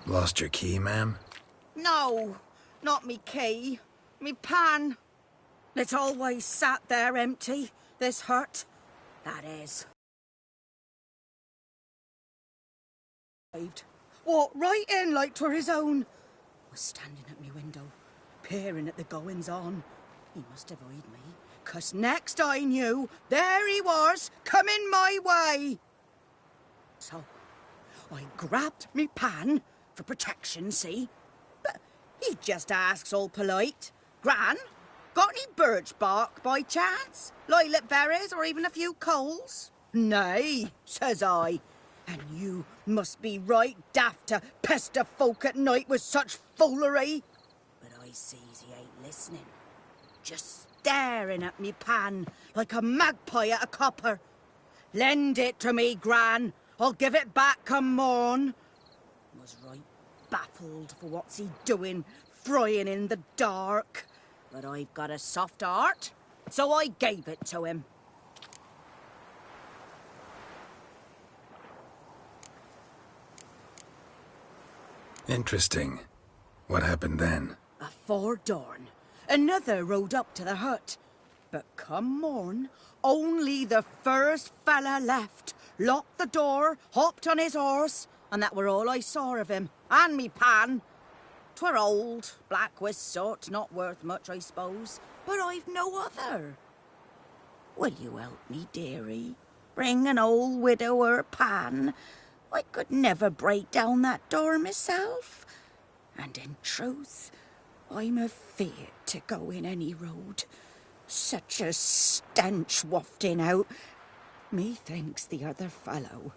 Lost your key, ma'am? No, not me key. Me pan. It's always sat there empty, this hut. That is. Walked right in like 'twere his own. Was standing at me window, peering at the goings-on. He must avoid me, 'cause next I knew, there he was, coming my way. So, I grabbed me pan, for protection, see? But he just asks all polite, Gran, got any birch bark by chance? Lilac berries or even a few coals? Nay, says I. And you must be right daft to pester folk at night with such foolery. But I sees he ain't listening. Just staring at me pan like a magpie at a copper. Lend it to me, Gran. I'll give it back come morn. Was right baffled for what's he doing, frying in the dark. But I've got a soft heart, so I gave it to him. Interesting. What happened then? Afore dawn, another rode up to the hut. But come morn, only the first fella left, locked the door, hopped on his horse, and that were all I saw of him, and me pan. 'Twere old, black with soot, not worth much, I suppose, but I've no other. Will you help me, dearie? Bring an old widower pan? I could never break down that door myself. And in truth, I'm afeard to go in any road. Such a stench wafting out. Methinks the other fellow,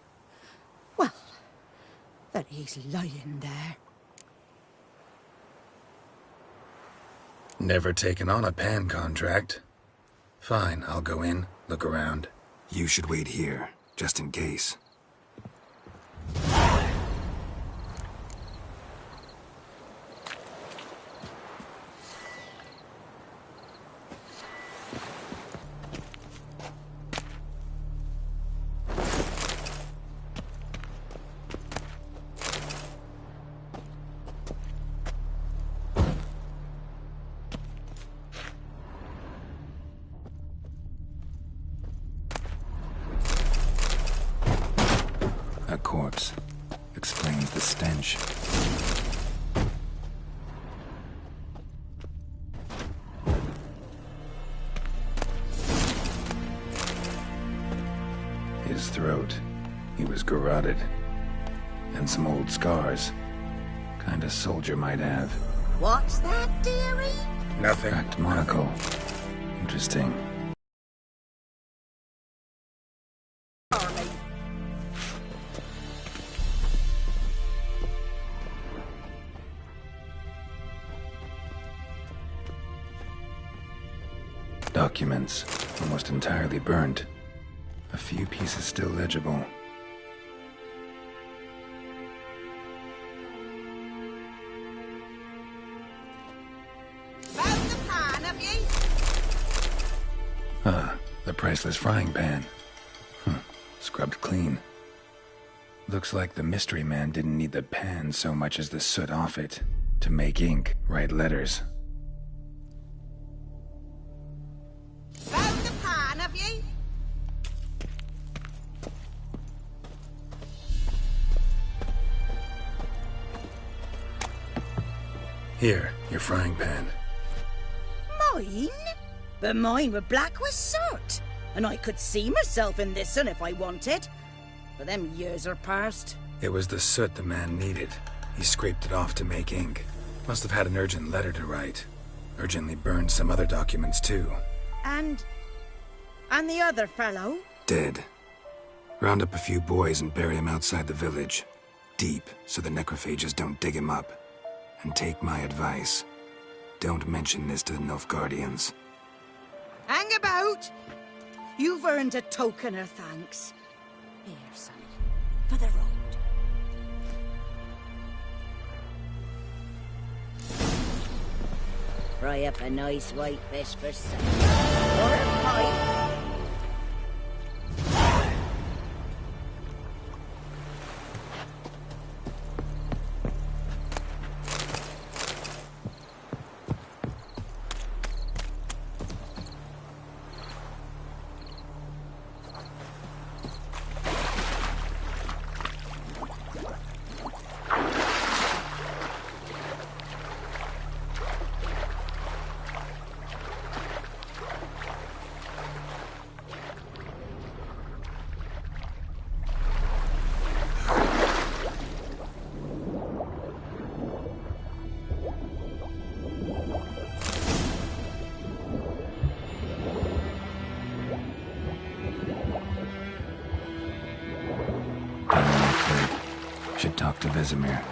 well, that he's lying there. Never taken on a pan contract. Fine, I'll go in, look around. You should wait here, just in case. A corpse. Explains the stench. His throat. He was garroted. And some old scars. Kind of soldier might have. What's that, dearie? Nothing. Cracked monocle. Interesting. Documents, almost entirely burnt. A few pieces still legible. Found the pan, have ye? Ah, the priceless frying pan. Scrubbed clean. Looks like the mystery man didn't need the pan so much as the soot off it. To make ink, write letters. Found the pan, have ye? Here, your frying pan. Mine? But mine were black with soot, and I could see myself in this one if I wanted. But them years are past. It was the soot the man needed. He scraped it off to make ink. Must have had an urgent letter to write. Urgently burned some other documents too. And the other fellow? Dead. Round up a few boys and bury him outside the village. Deep, so the necrophages don't dig him up. And take my advice. Don't mention this to the Nilfgaardians. Hang about! You've earned a token of thanks. Here, sonny, for the road. Fry up a nice white fish for supper. Or a pie. talk to Vesemir.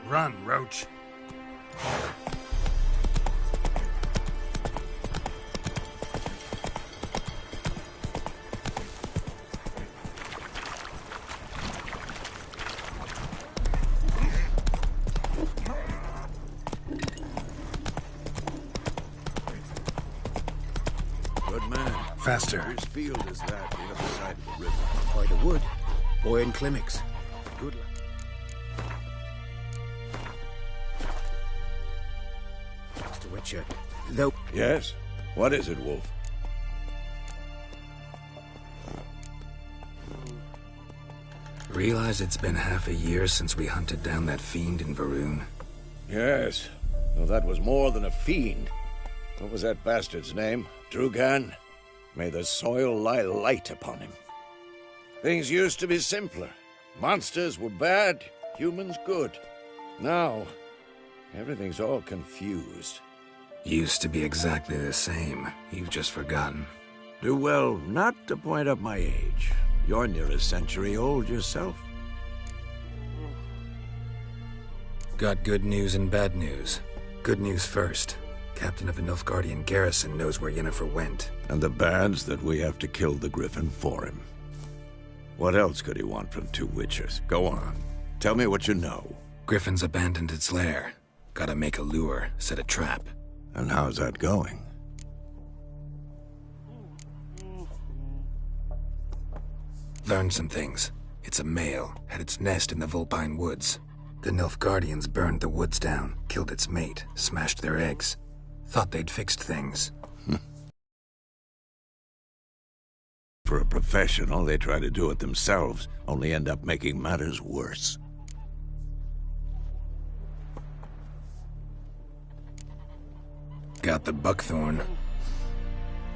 Run, Roach. Good man. Faster. Whose field is that the other side of the river? By the wood. Boy in Climmix. Good luck. Mr. Witcher, though... Yes? What is it, Wolf? Realize it's been half a year since we hunted down that fiend in Varun? Yes. Well, that was more than a fiend. What was that bastard's name? Drugan? May the soil lie light upon him. Things used to be simpler. Monsters were bad, humans good. Now, everything's all confused. Used to be exactly the same. You've just forgotten. Do well not to point up my age. You're near a century old yourself. Got good news and bad news. Good news first. Captain of the Nilfgaardian garrison knows where Yennefer went. And the bad's that we have to kill the Griffin for him. What else could he want from two Witchers? Go on. Tell me what you know. Griffin's abandoned its lair. Gotta make a lure, set a trap. And how's that going? Learned some things. It's a male, had its nest in the Vulpine Woods. The Nilfgaardians burned the woods down, killed its mate, smashed their eggs. Thought they'd fixed things. For a professional, they try to do it themselves, only end up making matters worse. Got the buckthorn.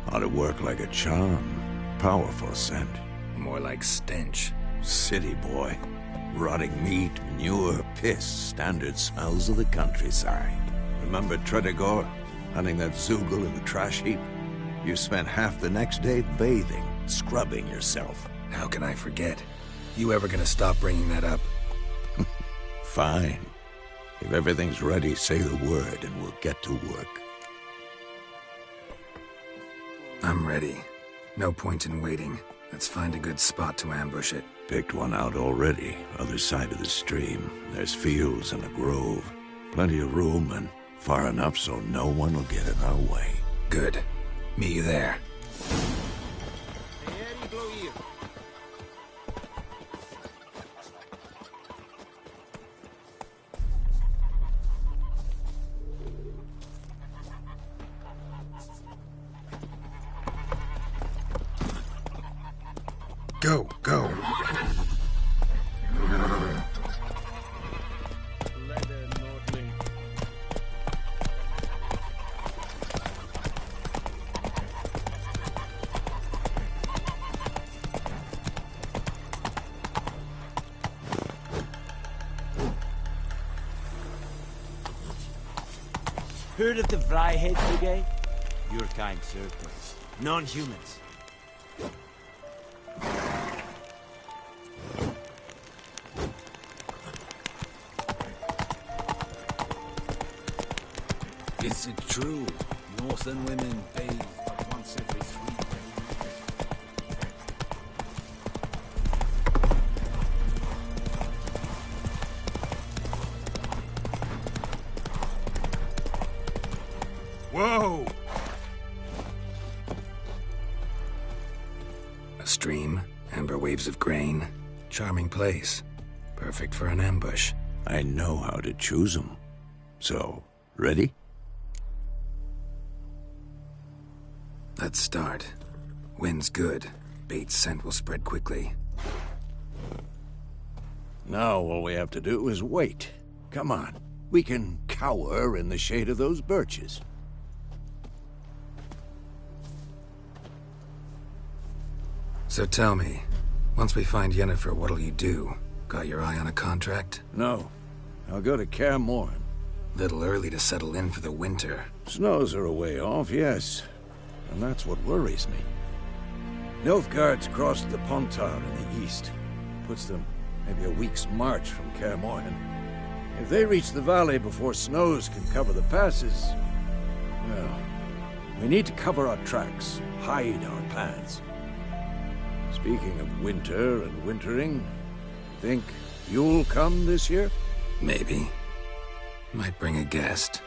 Ought to work like a charm. Powerful scent. More like stench. City boy. Rotting meat, manure, piss, standard smells of the countryside. Remember Tredegor? Hunting that Zoogle in the trash heap? You spent half the next day bathing, scrubbing yourself. How can I forget? You ever gonna stop bringing that up? Fine. If everything's ready, say the word and we'll get to work. I'm ready. No point in waiting. Let's find a good spot to ambush it. Picked one out already, other side of the stream. There's fields and a grove. Plenty of room and far enough so no one will get in our way. Good. Meet you there. Go, go. Heard of the Vryhead Brigade? Your kind circles. Non-humans. Is it true? Northern women bathe but once every 3 days. Whoa! A stream, amber waves of grain. Charming place. Perfect for an ambush. I know how to choose them. So, ready? Let's start. Wind's good. Bait's scent will spread quickly. Now all we have to do is wait. Come on. We can cower in the shade of those birches. So tell me, once we find Yennefer, what'll you do? Got your eye on a contract? No. I'll go to Kaer Morhen. Little early to settle in for the winter. Snows are a way off, yes. And that's what worries me. Nilfgaard's crossed the Pontar in the east. Puts them maybe a week's march from Kaer Morhen. If they reach the valley before snows can cover the passes, well, we need to cover our tracks, hide our paths. Speaking of winter and wintering, think you'll come this year? Maybe. Might bring a guest.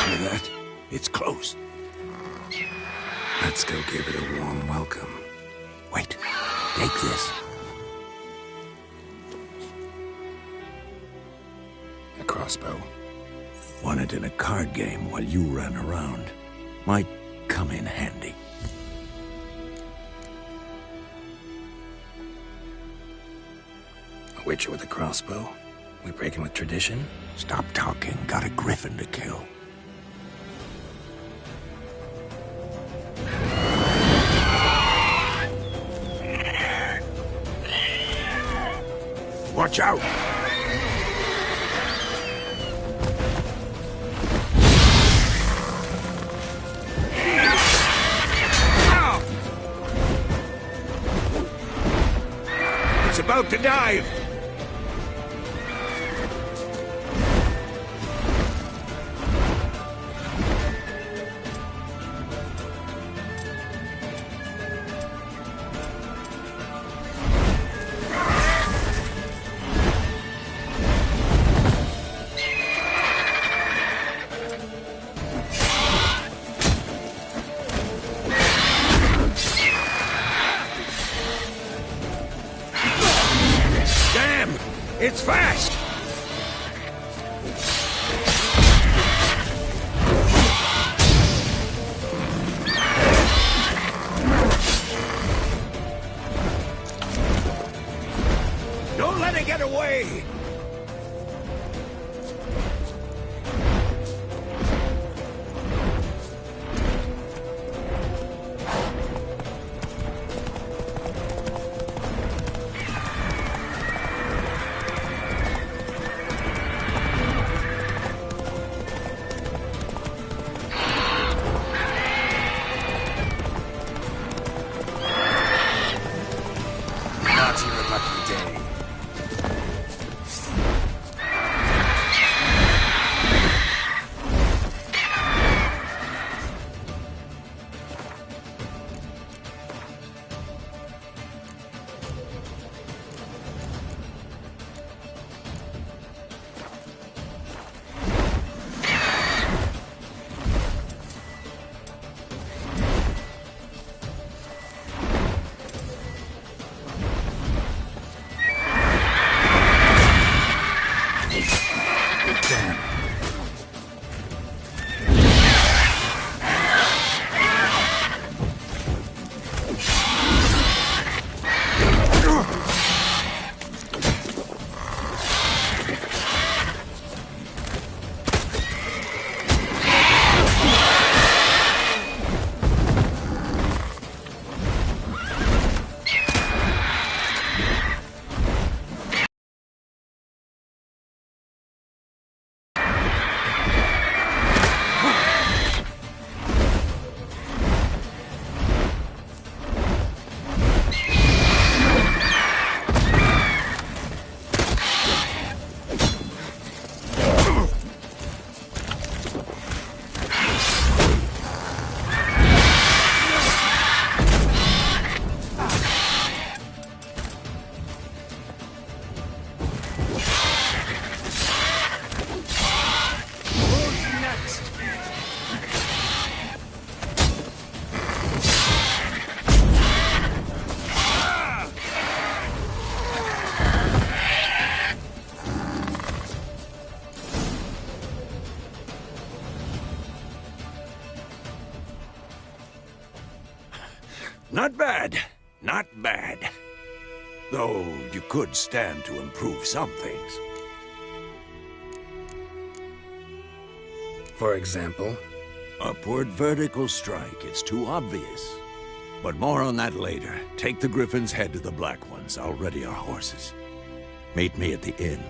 Hear that? It's close. Let's go give it a warm welcome. Wait, take this. A crossbow. Won it in a card game while you ran around. Might come in handy. A witcher with a crossbow? We breaking with tradition? Stop talking. Got a griffin to kill. Watch out! It's about to dive! Not bad. Not bad. Though you could stand to improve some things. For example? Upward vertical strike. It's too obvious. But more on that later. Take the Griffin's head to the Black Ones. I'll ready our horses. Meet me at the inn.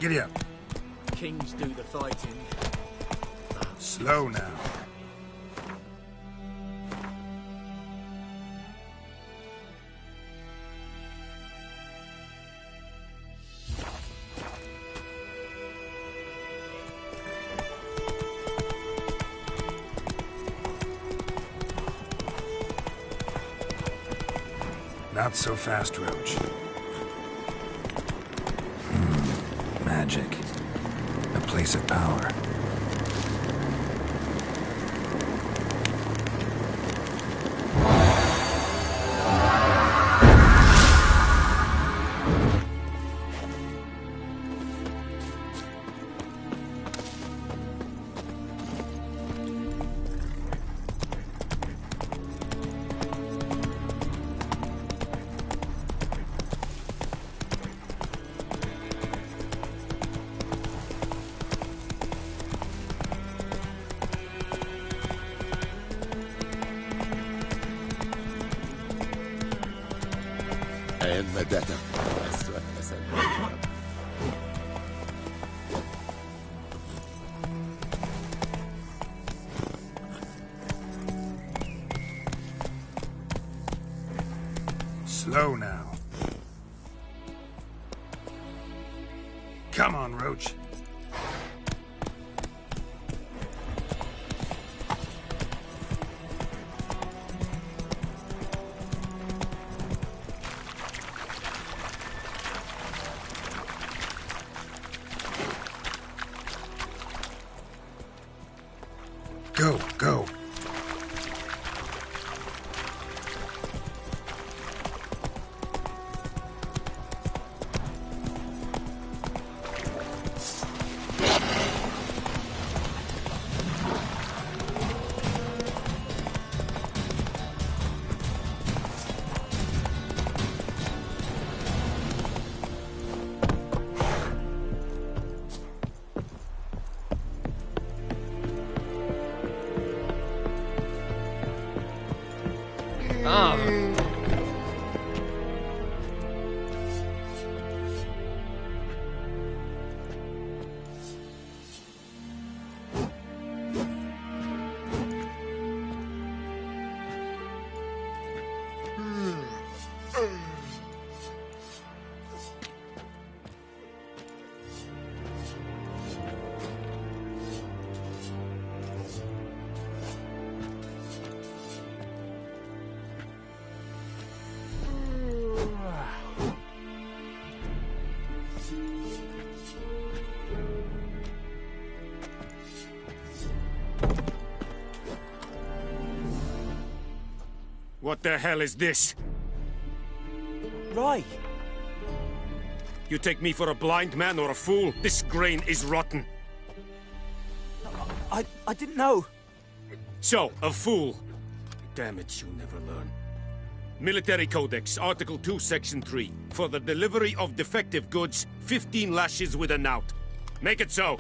Giddy up. Kings do the fighting. Slow now. Not so fast, Roach. Magic. A place of power. Slow now. Come on, Roach. Go, go. What the hell is this? Right. You take me for a blind man or a fool? This grain is rotten. I didn't know. So, a fool. Damn it, you'll never learn. Military Codex, Article 2, Section 3. For the delivery of defective goods, 15 lashes with a knout. Make it so.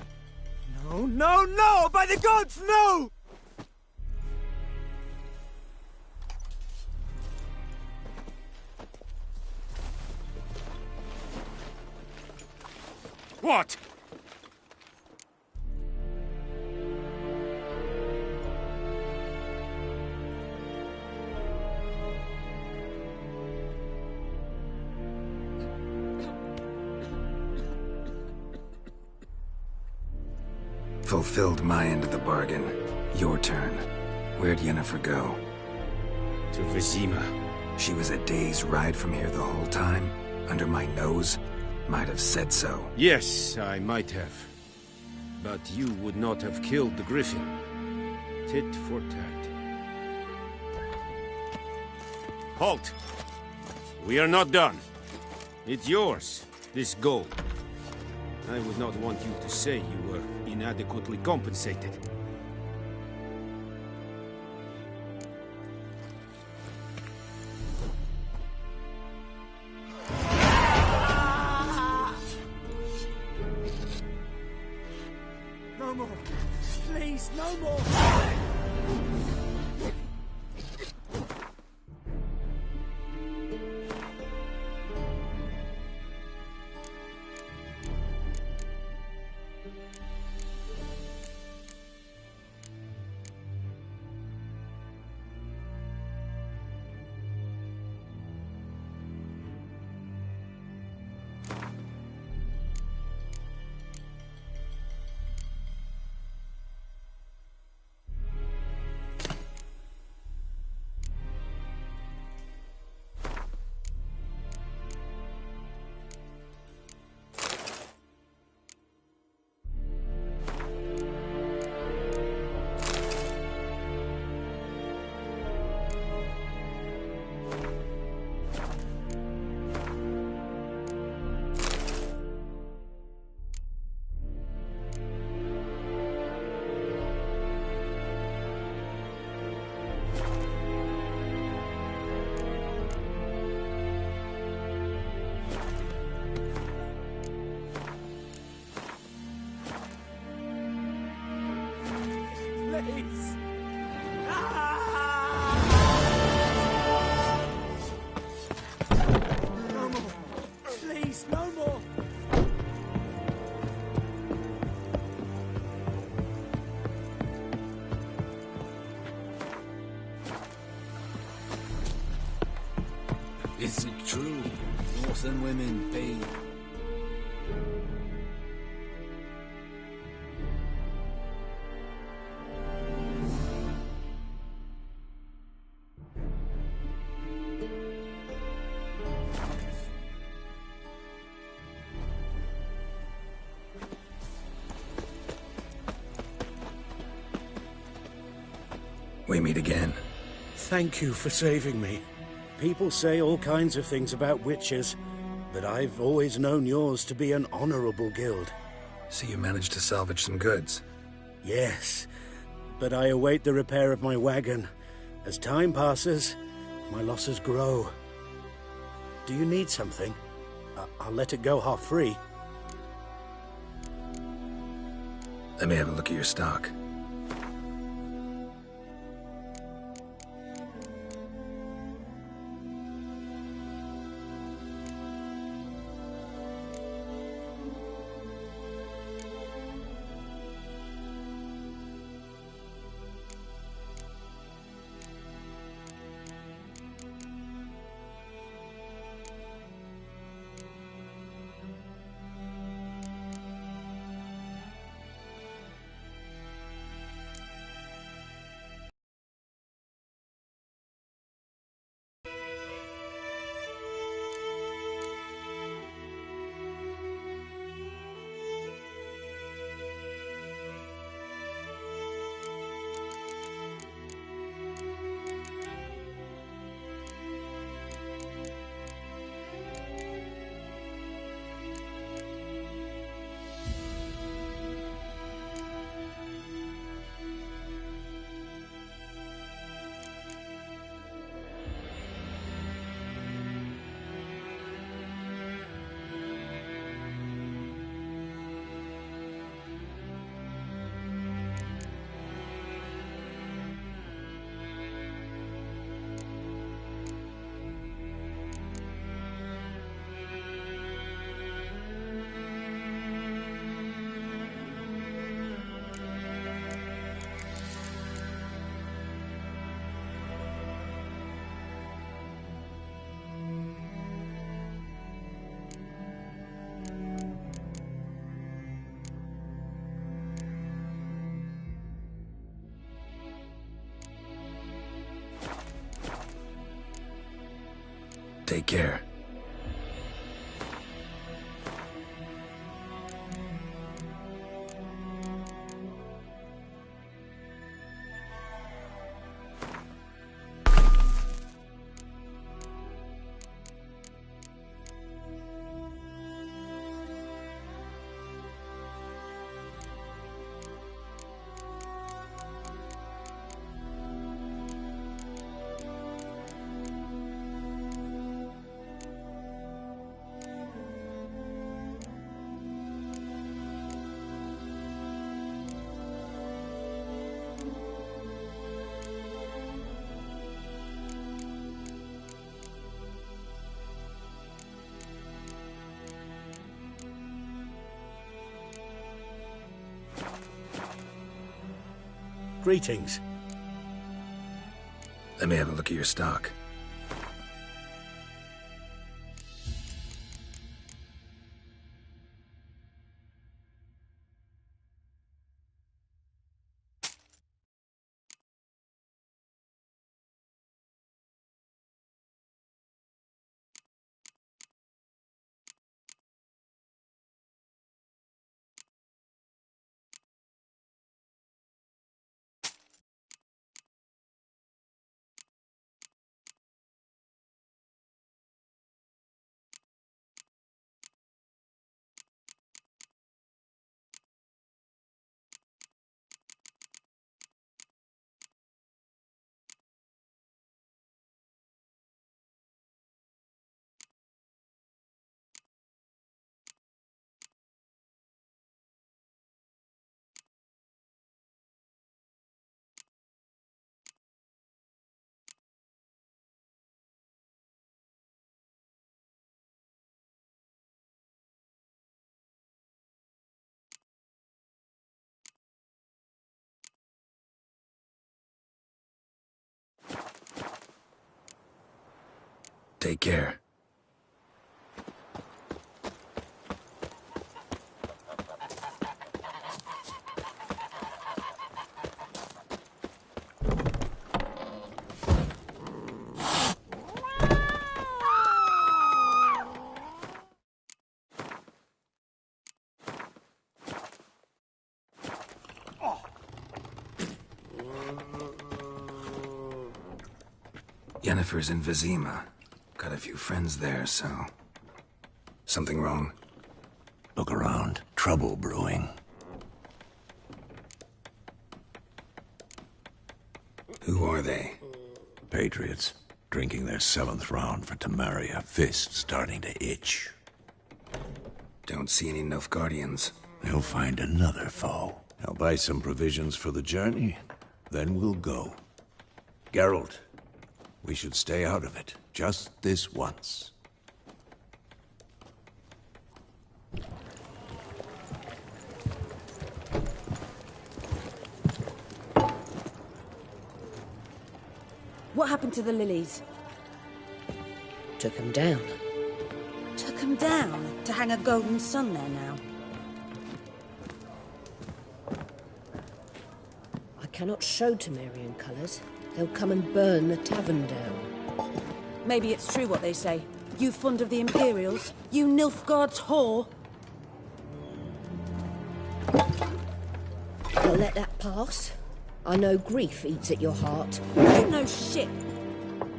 No, no, no! By the gods, no! What? Fulfilled my end of the bargain. Your turn. Where'd Yennefer go? To Vizima. She was a day's ride from here the whole time? Under my nose? Might have said so. Yes, I might have. But you would not have killed the griffin. Tit for tat. Halt! We are not done. It's yours, this gold. I would not want you to say you were inadequately compensated. No more. Please, no more. Please. No more. Please, no more. Is it true? Northern women bathe. We meet again. Thank you for saving me. People say all kinds of things about witches, but I've always known yours to be an honorable guild. So you managed to salvage some goods? Yes, but I await the repair of my wagon. As time passes, my losses grow. Do you need something? I'll let it go half-free. Let me have a look at your stock. Take care. Greetings. Let me have a look at your stock. Take care. Yennefer's in Vizima. Got a few friends there, so... Something wrong? Look around. Trouble brewing. Who are they? Patriots. Drinking their 7th round for Temeria. Fist starting to itch. Don't see any Nilfgaardians. They'll find another foe. I'll buy some provisions for the journey. Then we'll go. Geralt, we should stay out of it. Just this once. What happened to the lilies? Took him down. Took them down to hang a golden sun there now. I cannot show Temerian colours. They'll come and burn the tavern down. Maybe it's true what they say. You fond of the Imperials? You Nilfgaard's whore? I'll let that pass. I know grief eats at your heart. You know shit.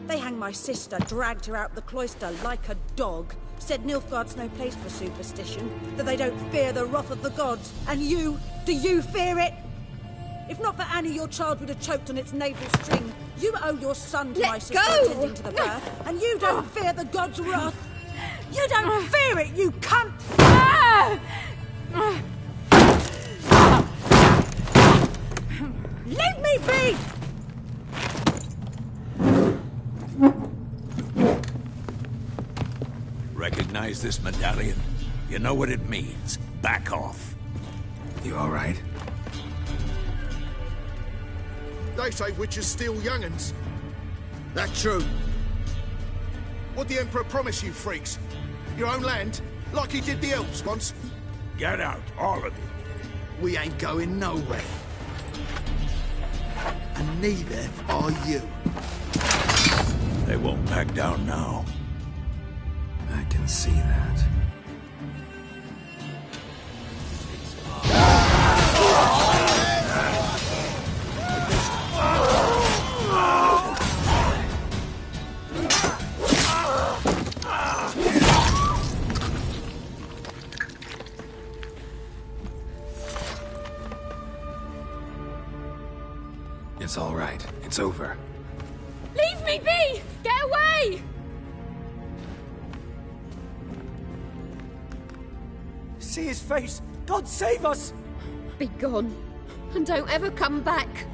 They hanged my sister, dragged her out the cloister like a dog. Said Nilfgaard's no place for superstition, that they don't fear the wrath of the gods. And you, do you fear it? If not for Annie, your child would have choked on its navel string. You owe your son to my sister attending to the birth, and you don't fear the gods' wrath. You don't fear it, you cunt! Leave me be! Recognize this medallion? You know what it means. Back off. You all right? They say witches steal young'uns. That true. What'd the Emperor promise you, freaks? Your own land? Like he did the elves once? Get out, all of you. We ain't going nowhere. And neither are you. They won't back down now. can see that. It's all right. It's over. Leave me be! Get away! See his face! God save us! Be gone, and don't ever come back.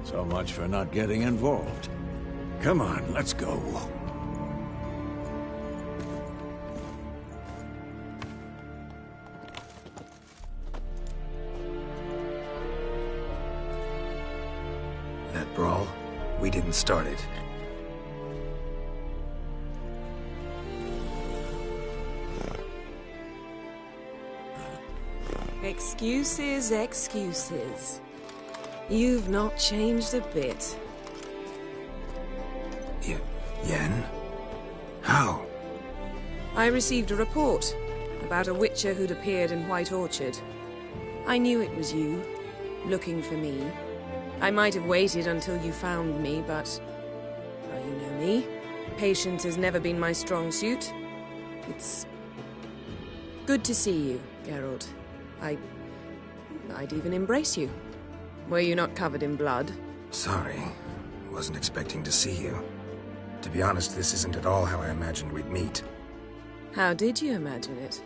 So much for not getting involved. Come on, let's go. That brawl, we didn't start it. Excuses, excuses. You've not changed a bit. Yen? How? I received a report about a witcher who'd appeared in White Orchard. I knew it was you, looking for me. I might have waited until you found me, but... well, you know me. Patience has never been my strong suit. It's... good to see you, Geralt. I'd even embrace you. Were you not covered in blood? Sorry. Wasn't expecting to see you. To be honest, this isn't at all how I imagined we'd meet. How did you imagine it?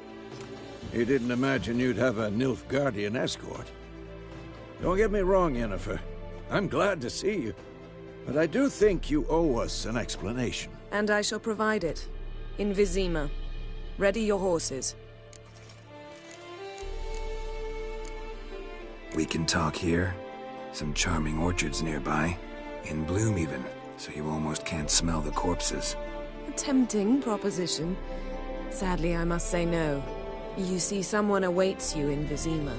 You didn't imagine you'd have a Nilfgaardian escort. Don't get me wrong, Yennefer. I'm glad to see you. But I do think you owe us an explanation. And I shall provide it. In Vizima. Ready your horses. We can talk here. Some charming orchards nearby. In bloom even, so you almost can't smell the corpses. A tempting proposition. Sadly, I must say no. You see, someone awaits you in Vizima.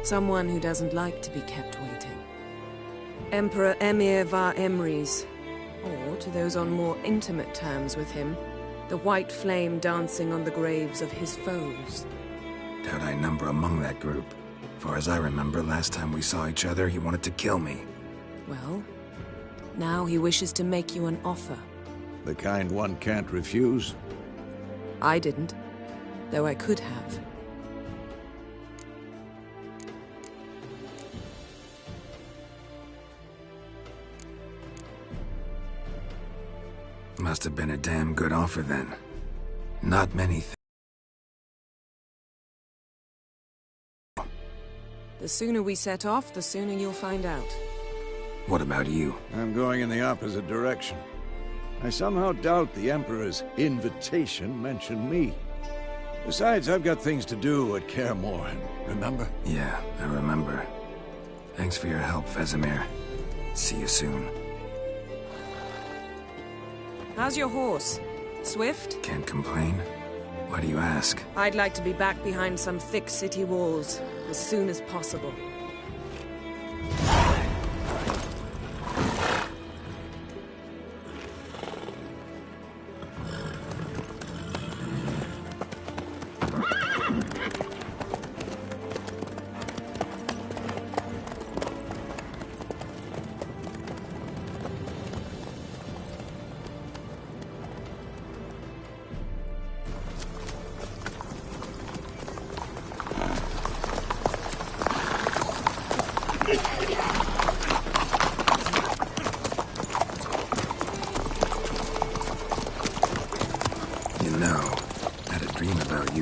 Someone who doesn't like to be kept waiting. Emperor Emir var Emrys. Or, to those on more intimate terms with him, the white flame dancing on the graves of his foes. Doubt I number among that group. Far as I remember, last time we saw each other, he wanted to kill me. Well, now he wishes to make you an offer. The kind one can't refuse? I didn't, though I could have. Must have been a damn good offer then. Not many The sooner we set off, the sooner you'll find out. What about you? I'm going in the opposite direction. I somehow doubt the Emperor's invitation mentioned me. Besides, I've got things to do at Kaer Morhen, remember? Yeah, I remember. Thanks for your help, Vesemir. See you soon. How's your horse? Swift? Can't complain. Why do you ask? I'd like to be back behind some thick city walls as soon as possible.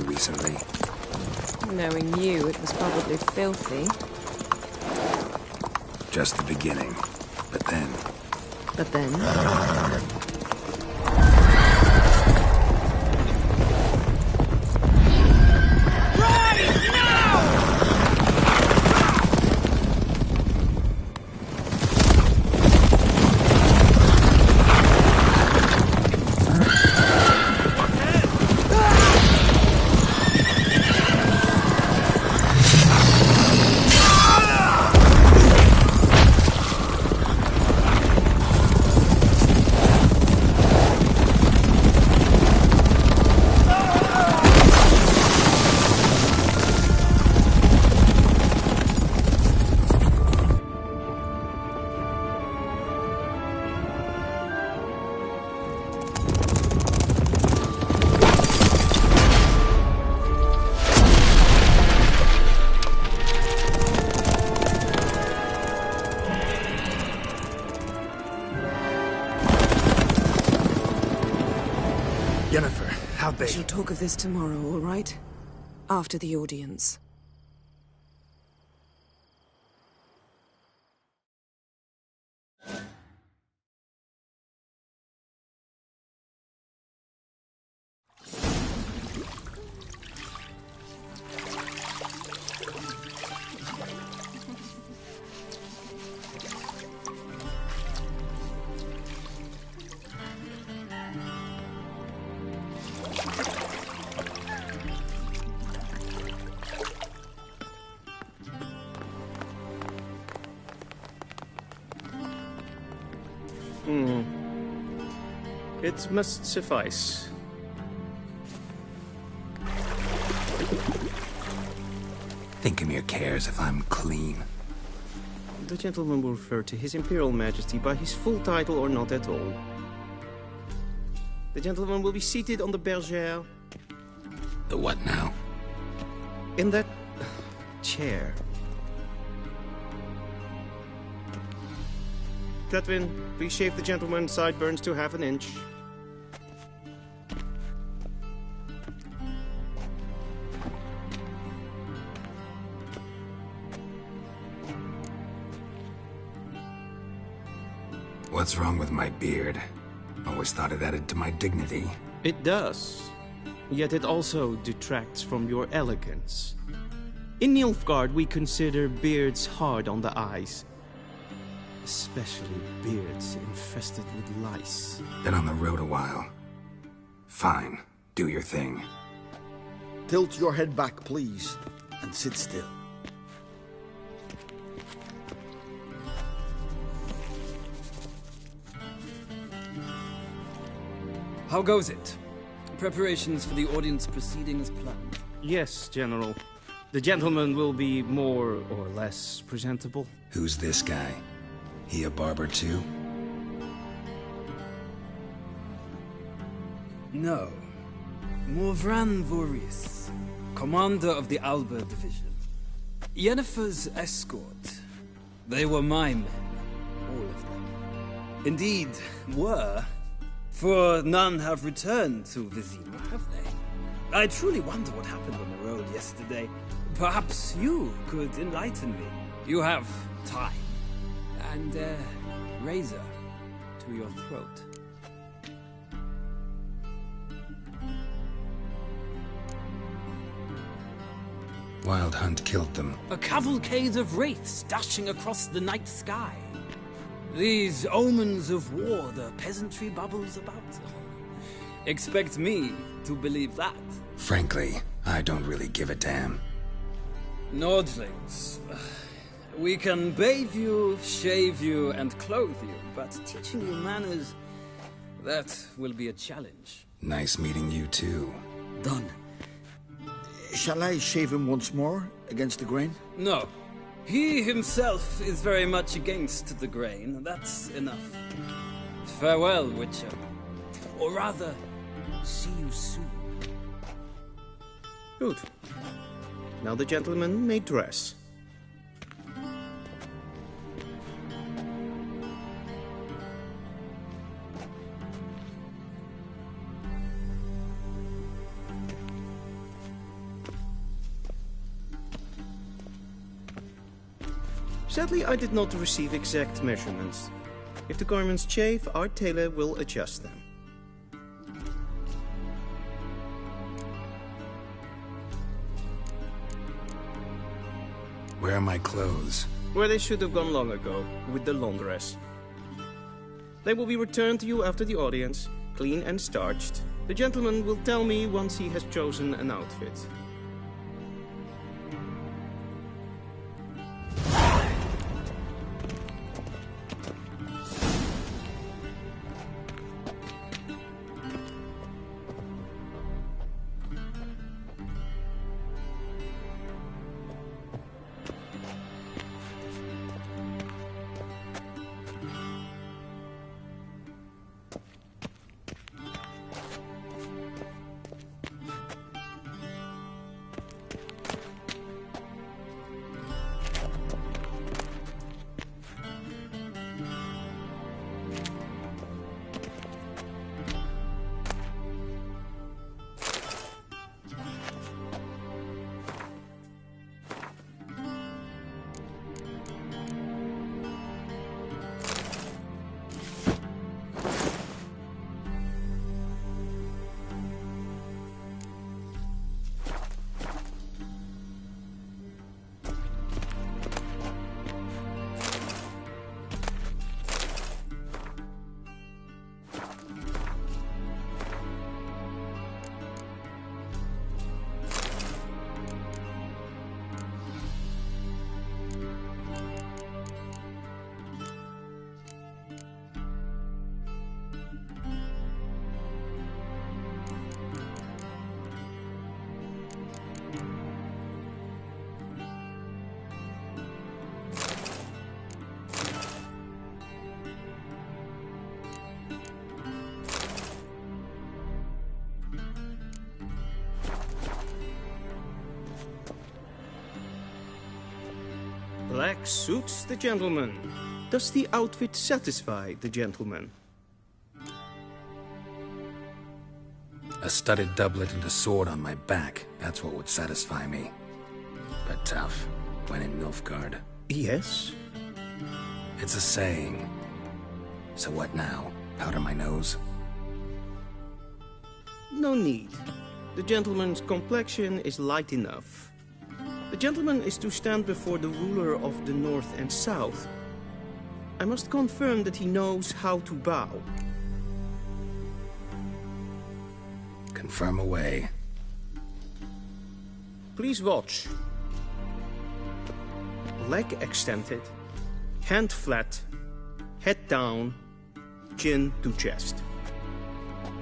Recently. Knowing you, it was probably filthy. Just the beginning. But then... But then? Yennefer, how'd We they... shall talk of this tomorrow, all right? After the audience. It must suffice. Thinkamere cares if I'm clean. The gentleman will refer to His Imperial Majesty by his full title or not at all. The gentleman will be seated on the bergère. The what now? In that chair. Cletwin, please shave the gentleman's sideburns to half an inch. What's wrong with my beard? Always thought it added to my dignity. It does. Yet it also detracts from your elegance. In Nilfgaard, we consider beards hard on the eyes. Especially beards infested with lice. Been on the road a while. Fine. Do your thing. Tilt your head back, please, and sit still. How goes it? Preparations for the audience proceeding as planned? Yes, General. The gentleman will be more or less presentable. Who's this guy? He a barber too? No. Morvran Voorhis, commander of the Alba Division. Yennefer's escort. They were my men, all of them. Indeed, were. For none have returned to Vizima, have they? I truly wonder what happened on the road yesterday. Perhaps you could enlighten me. You have time. And a razor to your throat. Wild Hunt killed them. A cavalcade of wraiths dashing across the night sky. These omens of war the peasantry bubbles about. Expect me to believe that. Frankly, I don't really give a damn. Nordlings. We can bathe you, shave you, and clothe you, but teaching you manners, that will be a challenge. Nice meeting you too. Done. Shall I shave him once more, against the grain? No. He himself is very much against the grain. That's enough. Farewell, Witcher. Or rather, see you soon. Good. Now the gentleman may dress. Sadly, I did not receive exact measurements. If the garments chafe, our tailor will adjust them. Where are my clothes? Where they should have gone long ago, with the laundress. They will be returned to you after the audience, clean and starched. The gentleman will tell me once he has chosen an outfit. Black suits the gentleman. Does the outfit satisfy the gentleman? A studded doublet and a sword on my back, that's what would satisfy me. But tough, when in Nilfgaard. Yes? It's a saying. So what now? Powder my nose? No need. The gentleman's complexion is light enough. The gentleman is to stand before the ruler of the North and South. I must confirm that he knows how to bow. Confirm away. Please watch. Leg extended, hand flat, head down, chin to chest.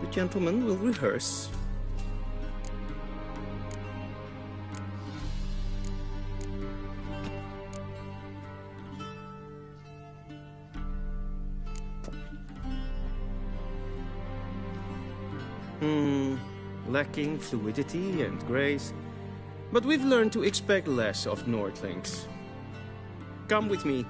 The gentleman will rehearse. Lacking fluidity and grace. But we've learned to expect less of Nordlings. Come with me.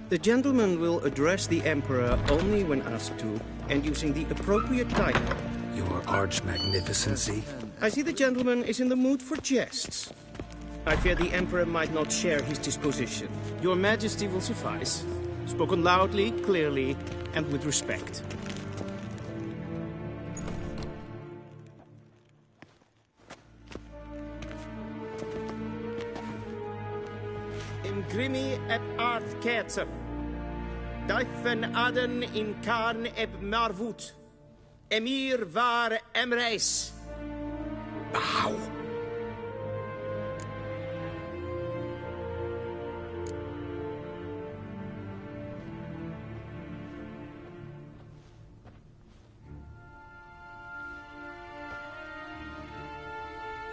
The gentleman will address the Emperor only when asked to, and using the appropriate title. Your Arch-Magnificency? I see the gentleman is in the mood for jests. I fear the Emperor might not share his disposition. Your Majesty will suffice. Spoken loudly, clearly, and with respect. Imgrimi et art ketzer. Daifen aden in karn eb marvut. Emir var emreis. Bow.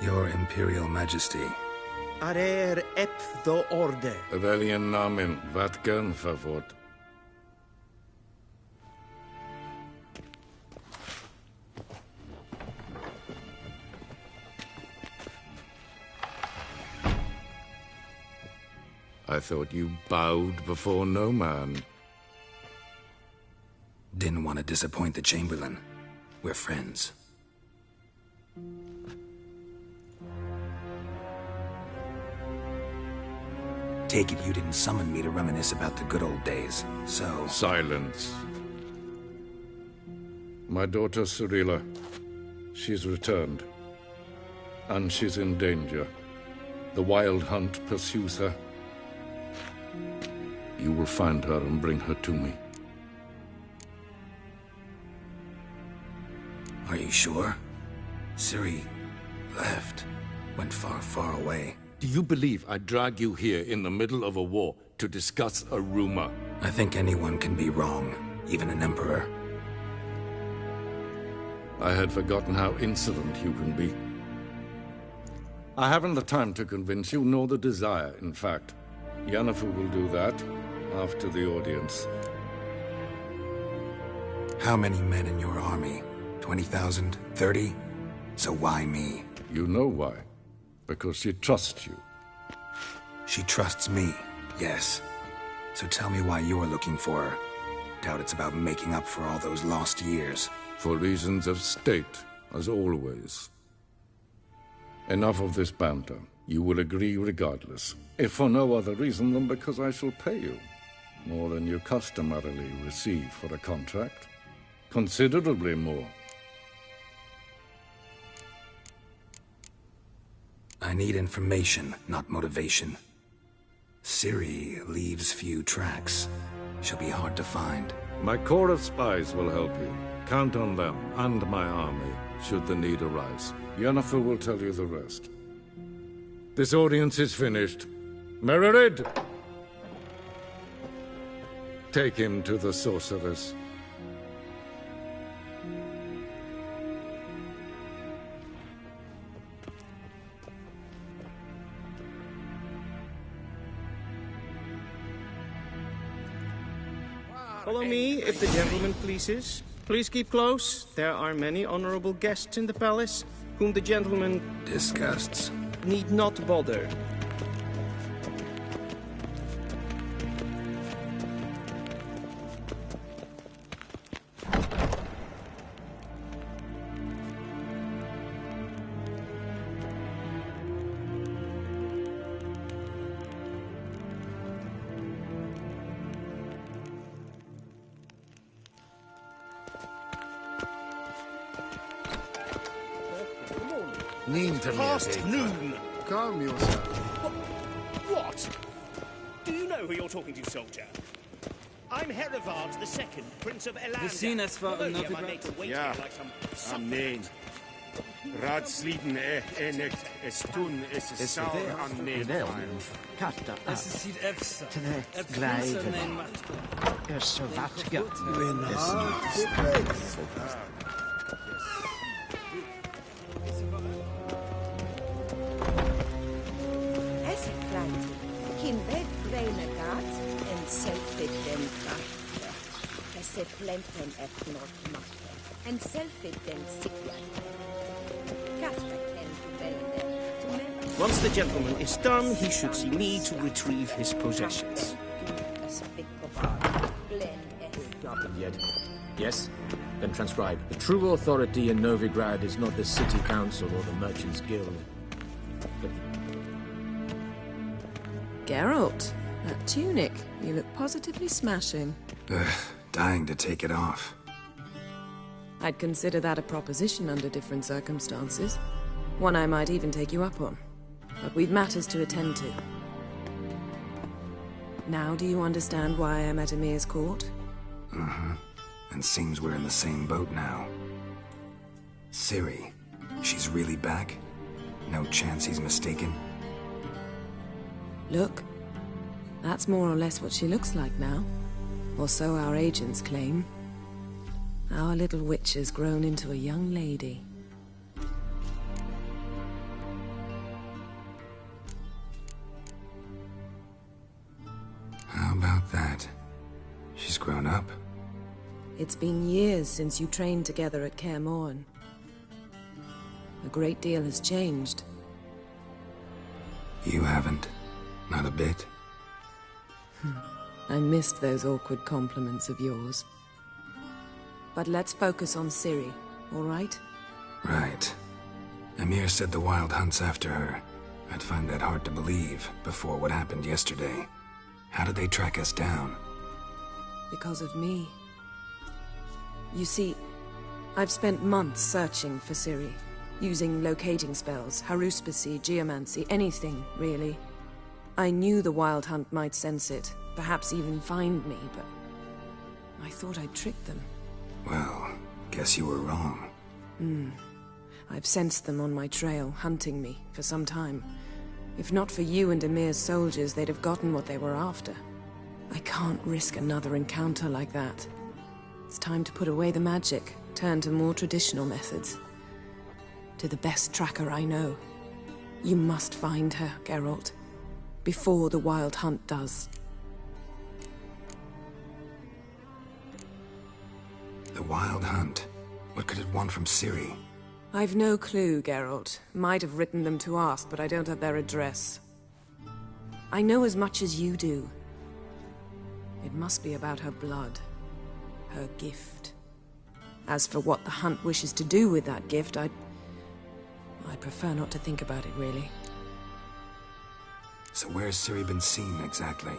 Your Imperial Majesty. Arer ep do orde. Veljen namen, vatgen favort. I thought you bowed before no man. Didn't want to disappoint the Chamberlain. We're friends. Take it you didn't summon me to reminisce about the good old days, so... Silence. My daughter Cirilla, she's returned. And she's in danger. The Wild Hunt pursues her. You will find her and bring her to me. Are you sure? Ciri left. Went far, far away. Do you believe I'd drag you here in the middle of a war to discuss a rumor? I think anyone can be wrong, even an emperor. I had forgotten how insolent you can be. I haven't the time to convince you, nor the desire, in fact. Yennefer will do that after the audience. How many men in your army? 20,000? 30? So why me? You know why. Because she trusts you. She trusts me, yes. So tell me why you're looking for her. Doubt it's about making up for all those lost years. For reasons of state, as always. Enough of this banter. You will agree regardless. If for no other reason than because I shall pay you. More than you customarily receive for a contract. Considerably more. I need information, not motivation. Ciri leaves few tracks. She'll be hard to find. My corps of spies will help you. Count on them, and my army, should the need arise. Yennefer will tell you the rest. This audience is finished. Mererid! Take him to the sorceress. Follow me, if the gentleman pleases. Please keep close. There are many honorable guests in the palace. whom the gentleman disgusts. Need not bother. Past noon. Calm yourself. What? Do you know who you're talking to, soldier? I'm Herivard II, Prince of Elander. The scene as far Not only as am I made to wait here like some Neen. Raadsliden enig estun is saur an neen. Es ist Sid Efsa. Gleiden. Så vattgött. Es ist klein. Kim weg braine gat en selfie den krachte. Es ist plenten et not machte. En selfie den sikja. Kasper ken to belde. Once the gentleman is done, he should see me to retrieve his possessions. Yet. Yes? Then transcribe. The true authority in Novigrad is not the city council or the merchants' guild. But Geralt, that tunic. You look positively smashing. Dying to take it off. I'd consider that a proposition under different circumstances. One I might even take you up on. But we've matters to attend to. Now do you understand why I'm at Emir's court? Mm-hmm. And seems we're in the same boat now. Ciri, she's really back? No chance he's mistaken? Look, that's more or less what she looks like now. Or so our agents claim. Our little witch has grown into a young lady. How about that? She's grown up. It's been years since you trained together at Kaer Morhen. A great deal has changed. You haven't. Not a bit. I missed those awkward compliments of yours. But let's focus on Ciri, all right? Right. Emir said the Wild Hunt's after her. I'd find that hard to believe before what happened yesterday. How did they track us down? Because of me. You see, I've spent months searching for Ciri, using locating spells, haruspicy, geomancy, anything, really. I knew the Wild Hunt might sense it, perhaps even find me, but I thought I'd tricked them. Well, guess you were wrong. I've sensed them on my trail, hunting me, for some time. If not for you and Emir's soldiers, they'd have gotten what they were after. I can't risk another encounter like that. It's time to put away the magic, turn to more traditional methods. To the best tracker I know. You must find her, Geralt. Before the Wild Hunt does. The Wild Hunt? What could it want from Ciri? I've no clue, Geralt. Might have written them to ask, but I don't have their address. I know as much as you do. It must be about her blood. Her gift. As for what the Hunt wishes to do with that gift, I'd prefer not to think about it, really. So where's Ciri been seen, exactly?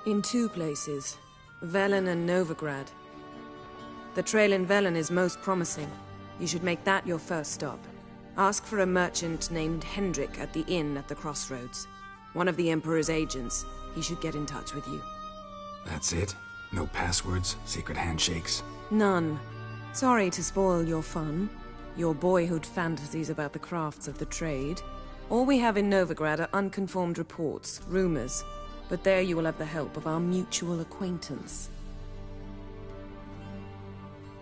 In two places. Velen and Novigrad. The trail in Velen is most promising. You should make that your first stop. Ask for a merchant named Hendrik at the inn at the crossroads. One of the Emperor's agents. He should get in touch with you. That's it? No passwords? Secret handshakes? None. Sorry to spoil your fun. Your boyhood fantasies about the crafts of the trade. All we have in Novigrad are unconformed reports, rumors. But there you will have the help of our mutual acquaintance.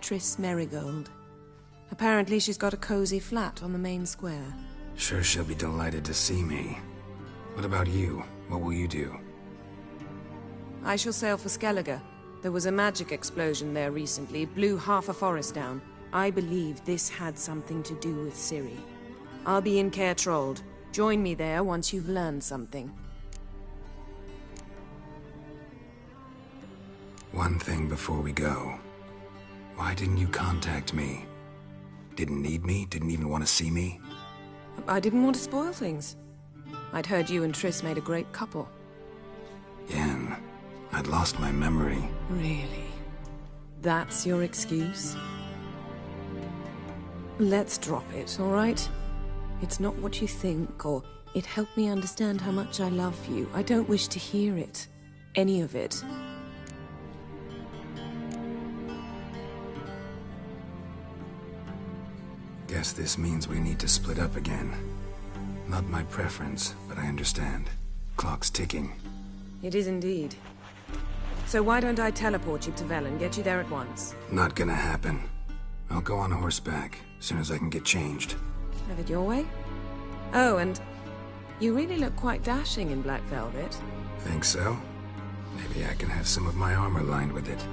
Triss Merigold. Apparently she's got a cozy flat on the main square. Sure she'll be delighted to see me. What about you? What will you do? I shall sail for Skellige. There was a magic explosion there recently, blew half a forest down. I believe this had something to do with Ciri. I'll be in Caer Trold. Join me there once you've learned something. One thing before we go. Why didn't you contact me? Didn't need me? Didn't even want to see me? I didn't want to spoil things. I'd heard you and Triss made a great couple. Yen, I'd lost my memory. Really? That's your excuse? Let's drop it, all right? It's not what you think, or it helped me understand how much I love you. I don't wish to hear it. Any of it. Guess this means we need to split up again. Not my preference, but I understand. Clock's ticking. It is indeed. So why don't I teleport you to Velen, get you there at once? Not gonna happen. I'll go on horseback, as soon as I can get changed. Have it your way? Oh, and you really look quite dashing in black velvet. Think so? Maybe I can have some of my armor lined with it.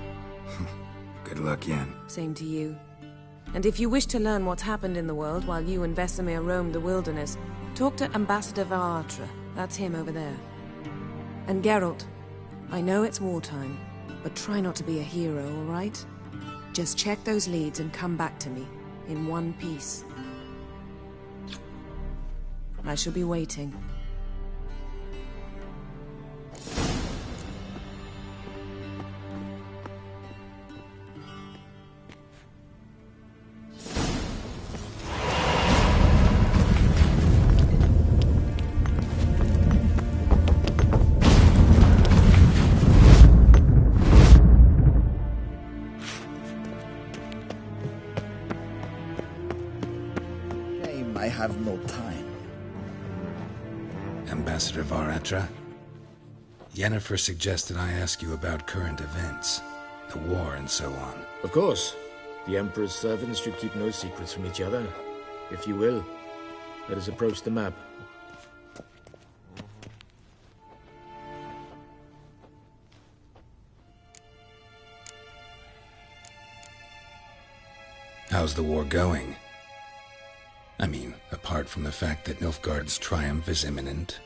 Good luck, Yen. Same to you. And if you wish to learn what's happened in the world while you and Vesemir roamed the wilderness, talk to Ambassador Varatra. That's him over there. And Geralt, I know it's wartime, but try not to be a hero, all right? Just check those leads and come back to me, in one piece. I shall be waiting. I have no time. Ambassador Varatra? Yennefer suggested I ask you about current events, the war and so on. Of course. The Emperor's servants should keep no secrets from each other. If you will, let us approach the map. How's the war going? I mean, apart from the fact that Nilfgaard's triumph is imminent.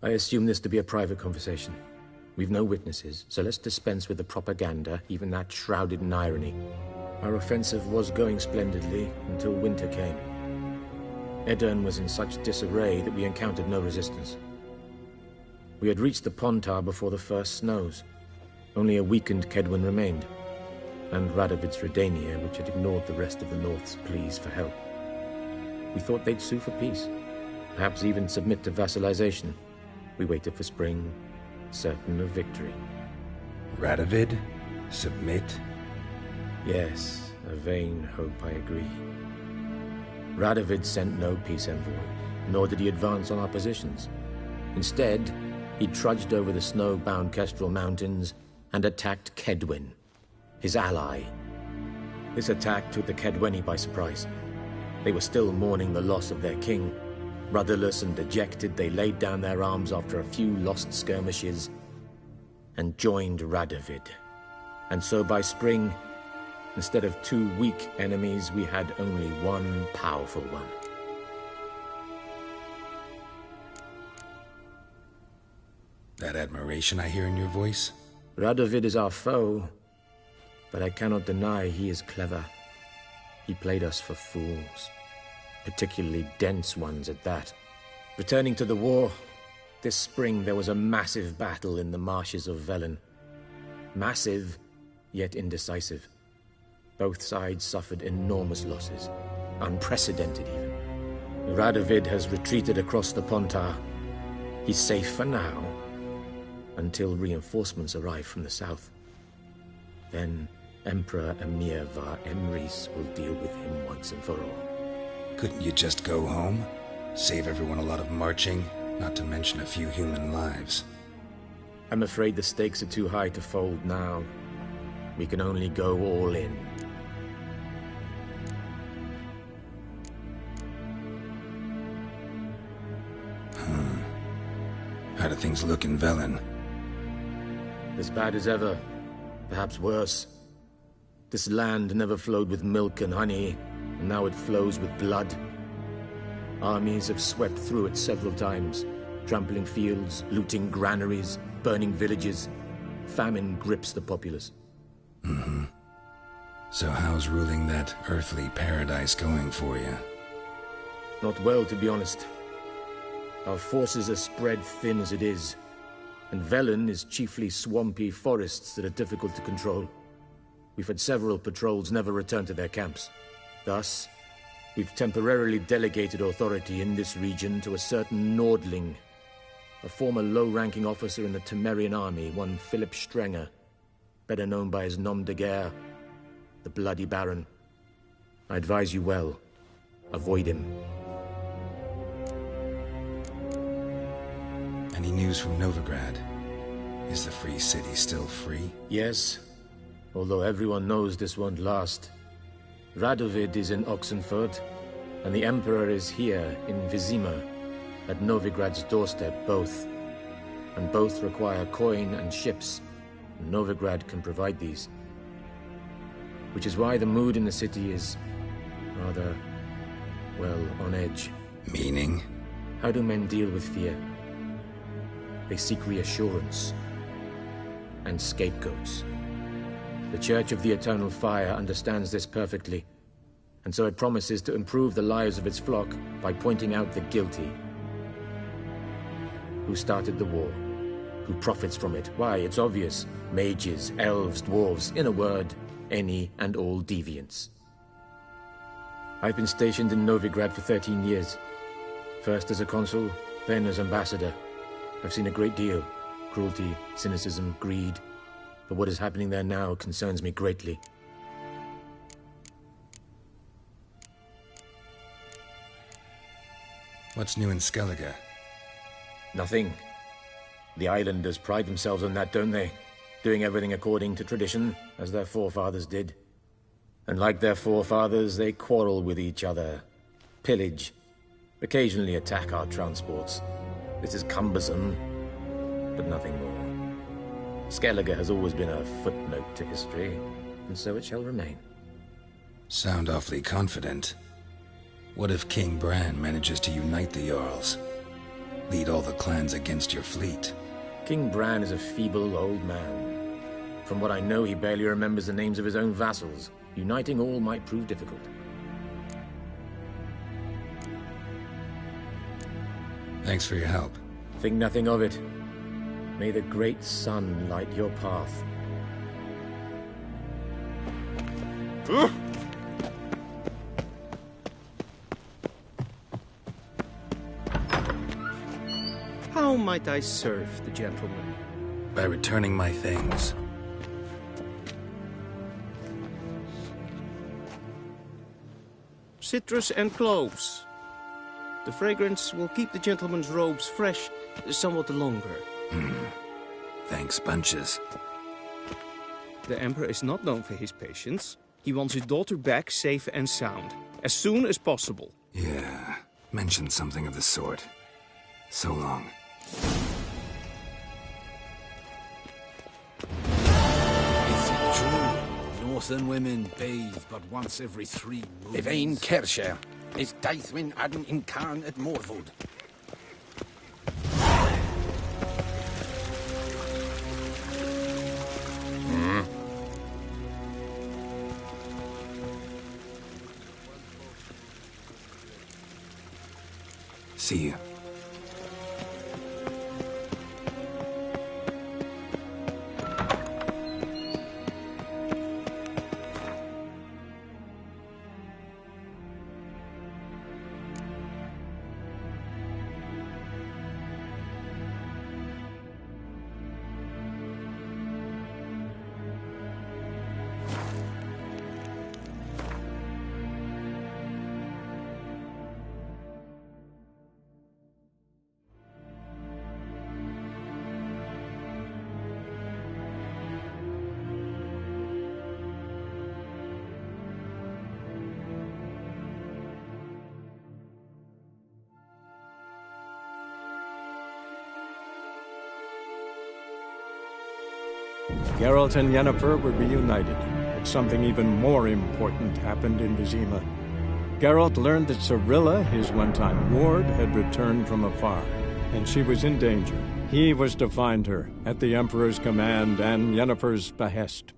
I assume this to be a private conversation. We've no witnesses, so let's dispense with the propaganda, even that shrouded in irony. Our offensive was going splendidly until winter came. Edirn was in such disarray that we encountered no resistance. We had reached the Pontar before the first snows. Only a weakened Kedwen remained, and Radovid's Redania, which had ignored the rest of the North's pleas for help. We thought they'd sue for peace, perhaps even submit to vassalization. We waited for spring, certain of victory. Radovid? Submit? Yes, a vain hope, I agree. Radovid sent no peace envoy, nor did he advance on our positions. Instead, he trudged over the snow-bound Kestrel Mountains and attacked Kedwen, his ally. This attack took the Kedweni by surprise. They were still mourning the loss of their king. Rudderless and dejected, they laid down their arms after a few lost skirmishes and joined Radovid. And so by spring, instead of two weak enemies, we had only one powerful one. That admiration I hear in your voice? Radovid is our foe, but I cannot deny he is clever. He played us for fools, particularly dense ones at that. Returning to the war, this spring there was a massive battle in the marshes of Velen. Massive, yet indecisive. Both sides suffered enormous losses, unprecedented even. Radovid has retreated across the Pontar. He's safe for now, until reinforcements arrive from the south. Then Emperor Emir Var Emrys will deal with him once and for all. Couldn't you just go home? Save everyone a lot of marching, not to mention a few human lives. I'm afraid the stakes are too high to fold now. We can only go all in. How do things look in Velen? As bad as ever, perhaps worse. This land never flowed with milk and honey, and now it flows with blood. Armies have swept through it several times, trampling fields, looting granaries, burning villages. Famine grips the populace. Mm-hmm. So how's ruling that earthly paradise going for you? Not well, to be honest. Our forces are spread thin as it is, and Velen is chiefly swampy forests that are difficult to control. We've had several patrols never return to their camps. Thus, we've temporarily delegated authority in this region to a certain Nordling, a former low-ranking officer in the Temerian army, one Philip Strenger, better known by his nom de guerre, the Bloody Baron. I advise you well. Avoid him. Any news from Novigrad? Is the Free City still free? Yes, although everyone knows this won't last. Radovid is in Oxenfurt, and the Emperor is here in Vizima, at Novigrad's doorstep, both. And both require coin and ships. Novigrad can provide these. Which is why the mood in the city is rather, well, on edge. Meaning? How do men deal with fear? They seek reassurance and scapegoats. The Church of the Eternal Fire understands this perfectly, and so it promises to improve the lives of its flock by pointing out the guilty. Who started the war? Who profits from it? Why, it's obvious. Mages, elves, dwarves, in a word, any and all deviants. I've been stationed in Novigrad for 13 years. First as a consul, then as ambassador. I've seen a great deal. Cruelty, cynicism, greed. But what is happening there now concerns me greatly. What's new in Skellige? Nothing. The islanders pride themselves on that, don't they? Doing everything according to tradition, as their forefathers did. And like their forefathers, they quarrel with each other, pillage, occasionally attack our transports. This is cumbersome, but nothing more. Skellige has always been a footnote to history, and so it shall remain. Sound awfully confident. What if King Bran manages to unite the Jarls? Lead all the clans against your fleet? King Bran is a feeble old man. From what I know, he barely remembers the names of his own vassals. Uniting all might prove difficult. Thanks for your help. Think nothing of it. May the great sun light your path. How might I serve the gentleman? By returning my things. Citrus and cloves. The fragrance will keep the gentleman's robes fresh somewhat longer. Thanks, bunches. The Emperor is not known for his patience. He wants his daughter back safe and sound, as soon as possible. Yeah, mentioned something of the sort. So long. Is it true? Northern women bathe but once every 3 moons. If ein Kersher is Deithwin Adden in Karn at Morwood. See you. Geralt and Yennefer were reunited, but something even more important happened in Vizima. Geralt learned that Cirilla, his one-time ward, had returned from afar, and she was in danger. He was to find her, at the Emperor's command and Yennefer's behest.